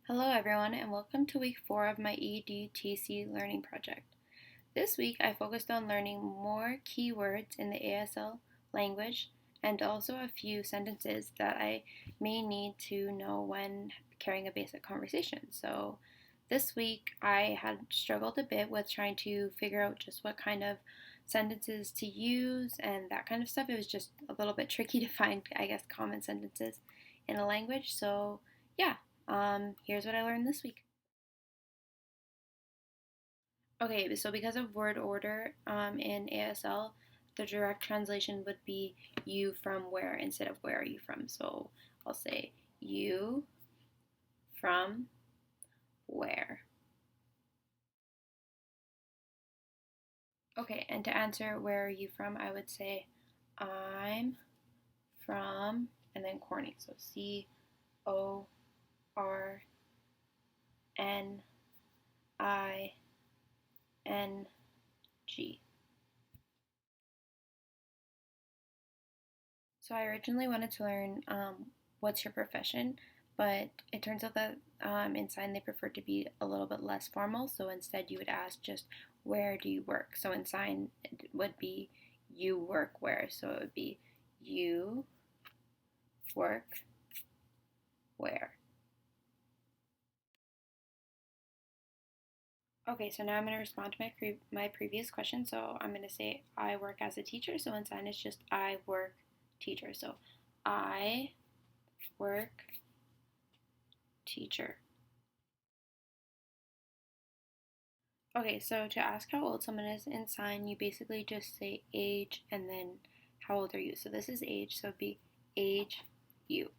Hello everyone and welcome to week 4 of my EDTC learning project. This week I focused on learning more keywords in the ASL language and also a few sentences that I may need to know when carrying a basic conversation. So this week I had struggled a bit with trying to figure out just what kind of sentences to use and that kind of stuff. It was just a little bit tricky to find, common sentences in a language. So yeah, here's what I learned this week. Okay, so because of word order in ASL, the direct translation would be you from where instead of where are you from. So I'll say you from where. Okay, and to answer where are you from, I would say I'm from, and then Corning. So Corning. So I originally wanted to learn what's your profession, but it turns out that in sign they prefer to be a little bit less formal. So instead you would ask just where do you work? So in sign it would be you work where? So it would be you work where? Okay, so now I'm going to respond to my previous question. So I'm going to say I work as a teacher. So in sign it's just I work teacher. So I work teacher. Okay, so to ask how old someone is in sign, you basically just say age and then how old are you. So this is age, so it'd be age you.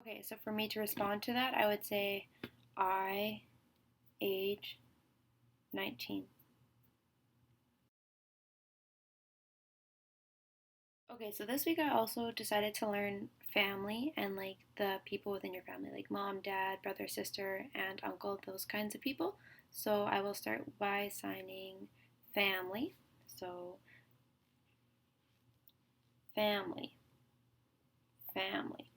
Okay, so for me to respond to that, I would say I age 19. Okay, so this week I also decided to learn family and like the people within your family, like mom, dad, brother, sister, aunt, uncle, those kinds of people. So I will start by signing family. So family, family.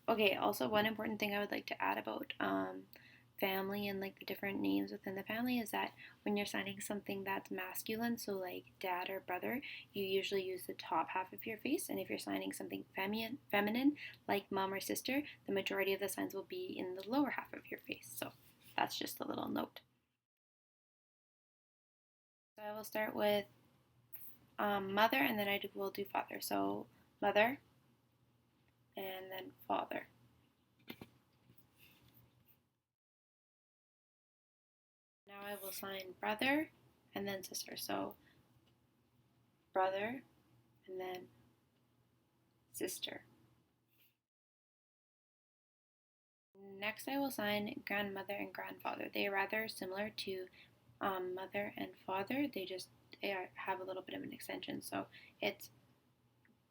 Okay, also one important thing I would like to add about family and like the different names within the family is that when you're signing something that's masculine, so like dad or brother, you usually use the top half of your face, and if you're signing something feminine like mom or sister, the majority of the signs will be in the lower half of your face. So that's just a little note. So I will start with mother, and then will do father. So mother, and then father. Now I will sign brother and then sister. So brother and then sister. Next, I will sign grandmother and grandfather. They are rather similar to mother and father. Have a little bit of an extension. So it's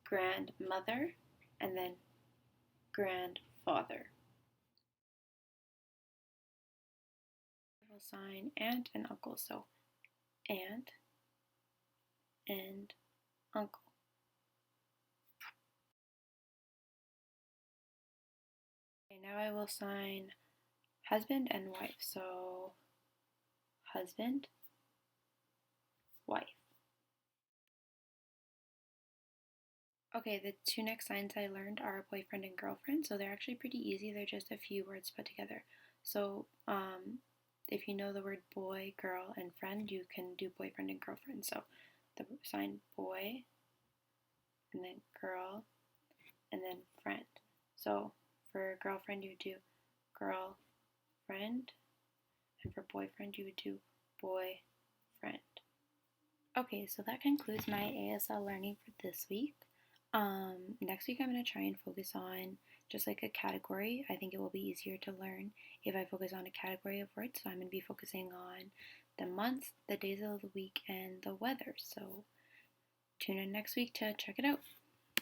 grandmother and then grandfather. I will sign aunt and uncle. So aunt and uncle. Okay, now I will sign husband and wife. So husband, wife. Okay, the two next signs I learned are boyfriend and girlfriend, so they're actually pretty easy. They're just a few words put together. So, if you know the word boy, girl, and friend, you can do boyfriend and girlfriend. So, the sign boy, and then girl, and then friend. So, for girlfriend, you would do girlfriend, and for boyfriend, you would do boyfriend. Okay, so that concludes my ASL learning for this week. Next week I'm going to try and focus on just like a category. I think it will be easier to learn if I focus on a category of words. So I'm going to be focusing on the months, the days of the week, and the weather. So tune in next week to check it out.